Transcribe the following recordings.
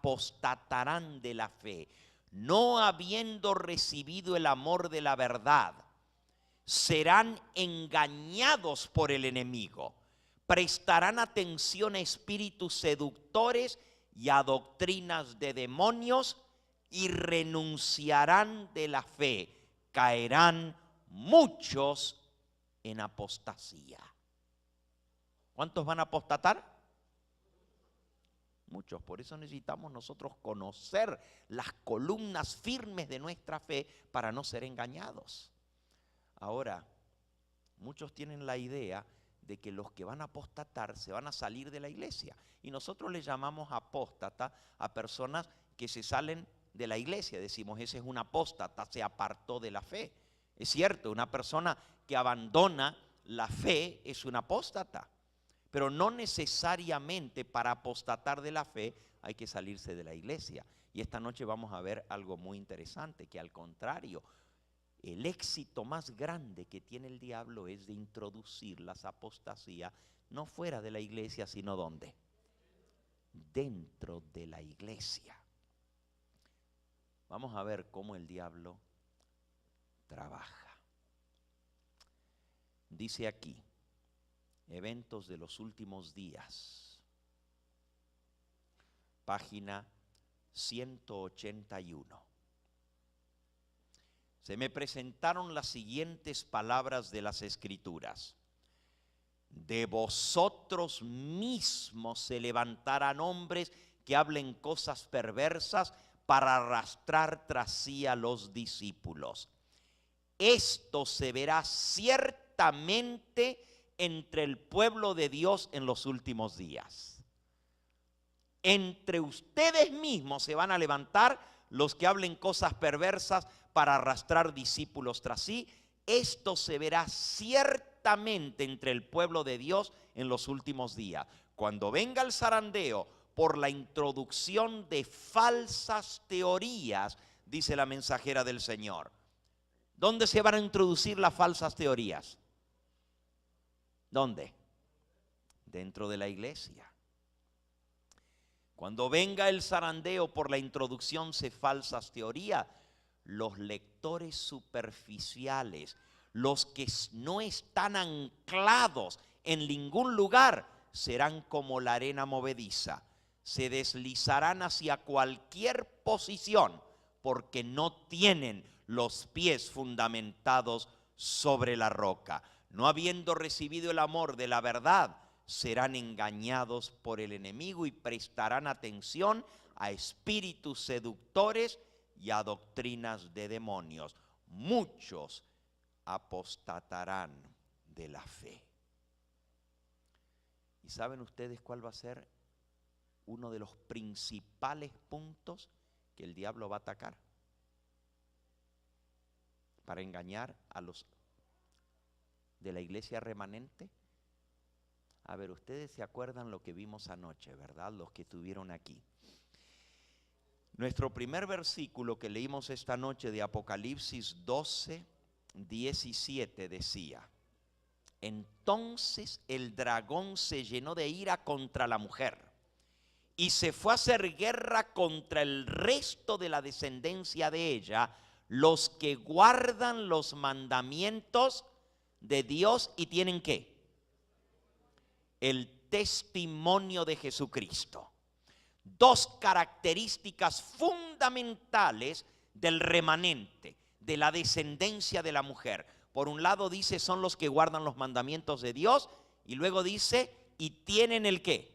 apostatarán de la fe, no habiendo recibido el amor de la verdad. Serán engañados por el enemigo. Prestarán atención a espíritus seductores y a doctrinas de demonios y renunciarán de la fe. Caerán muchos en apostasía. ¿Cuántos van a apostatar? Muchos. Por eso necesitamos nosotros conocer las columnas firmes de nuestra fe para no ser engañados. Ahora, muchos tienen la idea de que los que van a apostatar se van a salir de la iglesia. Y nosotros le llamamos apóstata a personas que se salen de la iglesia. Decimos, ese es un apóstata, se apartó de la fe. Es cierto, una persona que abandona la fe es un apóstata. Pero no necesariamente para apostatar de la fe hay que salirse de la iglesia. Y esta noche vamos a ver algo muy interesante, que al contrario, el éxito más grande que tiene el diablo es de introducir las apostasías no fuera de la iglesia, sino ¿dónde? Dentro de la iglesia. Vamos a ver cómo el diablo trabaja. Dice aquí, eventos de los últimos días, página 181. Se me presentaron las siguientes palabras de las Escrituras. De vosotros mismos se levantarán hombres que hablen cosas perversas para arrastrar tras sí a los discípulos. Esto se verá ciertamente entre el pueblo de Dios en los últimos días. Entre ustedes mismos se van a levantar los que hablen cosas perversas para arrastrar discípulos tras sí. Esto se verá ciertamente entre el pueblo de Dios en los últimos días. Cuando venga el zarandeo por la introducción de falsas teorías, dice la mensajera del Señor. ¿Dónde se van a introducir las falsas teorías? ¿Dónde? Dentro de la iglesia. Cuando venga el zarandeo por la introducción de falsas teorías, los lectores superficiales, los que no están anclados en ningún lugar, serán como la arena movediza. Se deslizarán hacia cualquier posición porque no tienen los pies fundamentados sobre la roca. No habiendo recibido el amor de la verdad, serán engañados por el enemigo y prestarán atención a espíritus seductores y a doctrinas de demonios. Muchos apostatarán de la fe. ¿Y saben ustedes cuál va a ser uno de los principales puntos que el diablo va a atacar? Para engañar a los de la iglesia remanente. A ver, ustedes se acuerdan lo que vimos anoche, ¿verdad? Los que estuvieron aquí. Nuestro primer versículo que leímos esta noche de Apocalipsis 12, 17 decía: entonces el dragón se llenó de ira contra la mujer y se fue a hacer guerra contra el resto de la descendencia de ella, los que guardan los mandamientos de Dios y tienen ¿qué? El testimonio de Jesucristo. Dos características fundamentales del remanente, de la descendencia de la mujer. Por un lado dice, son los que guardan los mandamientos de Dios, y luego dice, y tienen el ¿qué?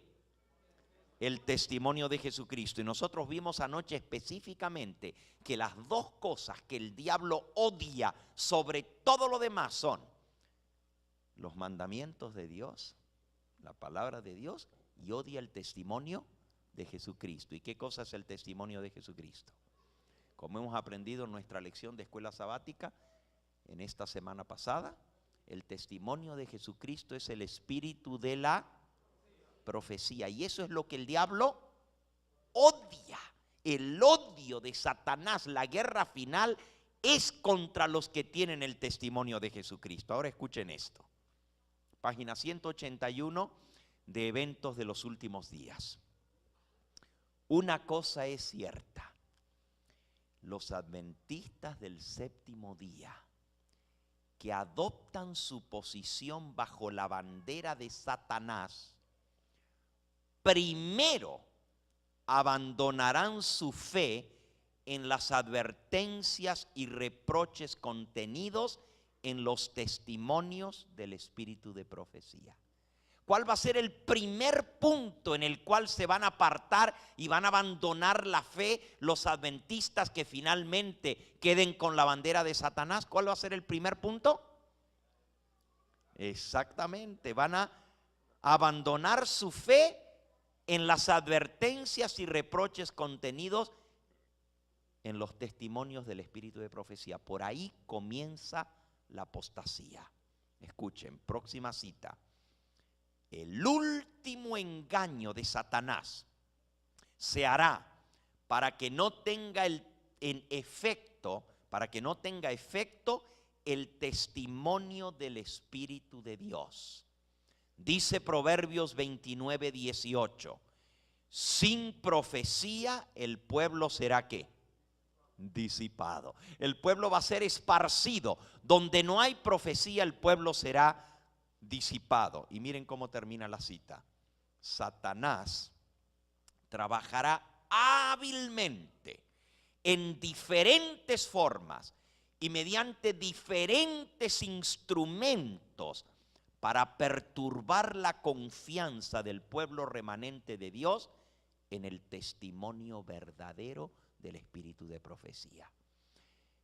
El testimonio de Jesucristo. Y nosotros vimos anoche específicamente que las dos cosas que el diablo odia sobre todo lo demás son los mandamientos de Dios, la palabra de Dios, y odia el testimonio de Jesucristo. ¿Y qué cosa es el testimonio de Jesucristo? Como hemos aprendido en nuestra lección de escuela sabática en esta semana pasada, el testimonio de Jesucristo es el espíritu de la profecía. Y eso es lo que el diablo odia. El odio de Satanás, la guerra final, es contra los que tienen el testimonio de Jesucristo. Ahora escuchen esto. Página 181 de Eventos de los Últimos Días. Una cosa es cierta: los adventistas del séptimo día que adoptan su posición bajo la bandera de Satanás, primero abandonarán su fe en las advertencias y reproches contenidos en los testimonios del espíritu de profecía. ¿Cuál va a ser el primer punto en el cual se van a apartar y van a abandonar la fe los adventistas que finalmente queden con la bandera de Satanás? ¿Cuál va a ser el primer punto? Exactamente, van a abandonar su fe en las advertencias y reproches contenidos en los testimonios del espíritu de profecía. Por ahí comienza la apostasía. Escuchen, próxima cita. El último engaño de Satanás se hará para que no tenga efecto el testimonio del Espíritu de Dios. Dice Proverbios 29:18, sin profecía el pueblo será ¿qué? Disipado. El pueblo va a ser esparcido. Donde no hay profecía, el pueblo será disipado. Y miren cómo termina la cita. Satanás trabajará hábilmente en diferentes formas y mediante diferentes instrumentos para perturbar la confianza del pueblo remanente de Dios en el testimonio verdadero del espíritu de profecía.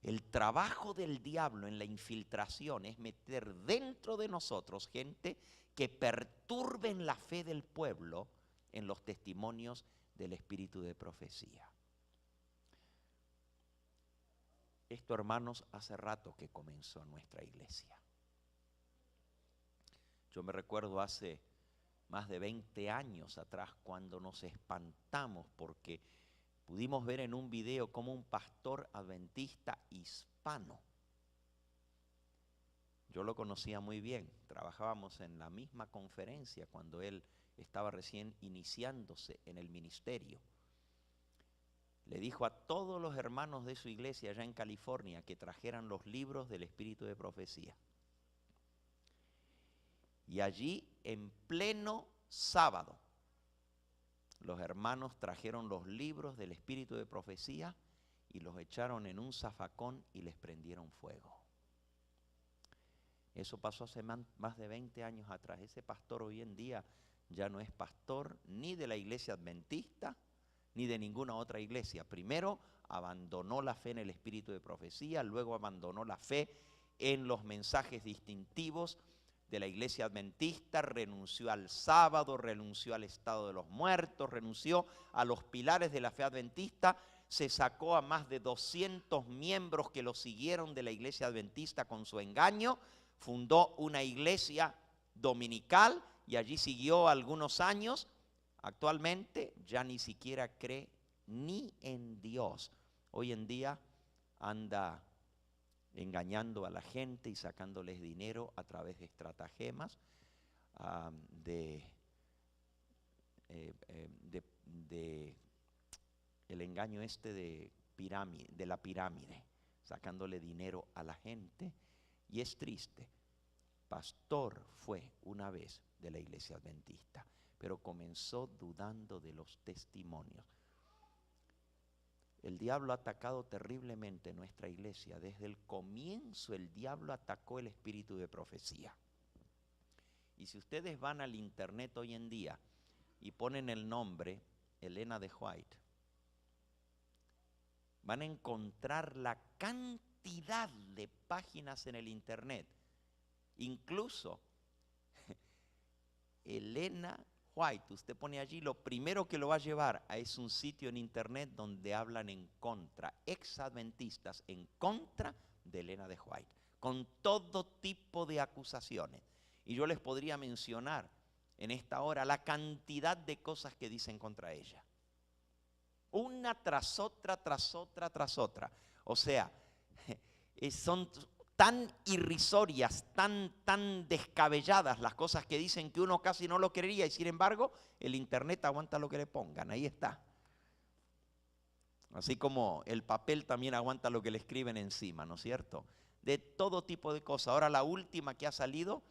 El trabajo del diablo en la infiltración es meter dentro de nosotros gente que perturben la fe del pueblo en los testimonios del espíritu de profecía. Esto, hermanos, hace rato que comenzó en nuestra iglesia. Yo me recuerdo hace más de 20 años atrás cuando nos espantamos porque pudimos ver en un video cómo un pastor adventista hispano, yo lo conocía muy bien, trabajábamos en la misma conferencia cuando él estaba recién iniciándose en el ministerio, le dijo a todos los hermanos de su iglesia allá en California que trajeran los libros del espíritu de profecía. Y allí en pleno sábado, los hermanos trajeron los libros del espíritu de profecía y los echaron en un zafacón y les prendieron fuego. Eso pasó hace más de 20 años atrás. Ese pastor hoy en día ya no es pastor ni de la iglesia adventista ni de ninguna otra iglesia. Primero abandonó la fe en el espíritu de profecía, luego abandonó la fe en los mensajes distintivos de la iglesia adventista, renunció al sábado, renunció al estado de los muertos, renunció a los pilares de la fe adventista, se sacó a más de 200 miembros que lo siguieron de la iglesia adventista con su engaño, fundó una iglesia dominical y allí siguió algunos años. Actualmente ya ni siquiera cree ni en Dios. Hoy en día anda engañando a la gente y sacándoles dinero a través de estratagemas, el engaño de la pirámide, sacándole dinero a la gente. Y es triste. Pastor fue una vez de la iglesia adventista, pero comenzó dudando de los testimonios. El diablo ha atacado terriblemente nuestra iglesia. Desde el comienzo el diablo atacó el espíritu de profecía. Y si ustedes van al internet hoy en día y ponen el nombre Elena de White, van a encontrar la cantidad de páginas en el internet. Incluso Elena White, usted pone allí, lo primero que lo va a llevar es un sitio en internet donde hablan en contra, ex-adventistas en contra de Elena de White, con todo tipo de acusaciones. Y yo les podría mencionar en esta hora la cantidad de cosas que dicen contra ella. Una tras otra, tras otra, tras otra. O sea, son tan irrisorias, tan descabelladas las cosas que dicen que uno casi no lo creería y sin embargo el internet aguanta lo que le pongan, ahí está. Así como el papel también aguanta lo que le escriben encima, ¿no es cierto? De todo tipo de cosas. Ahora la última que ha salido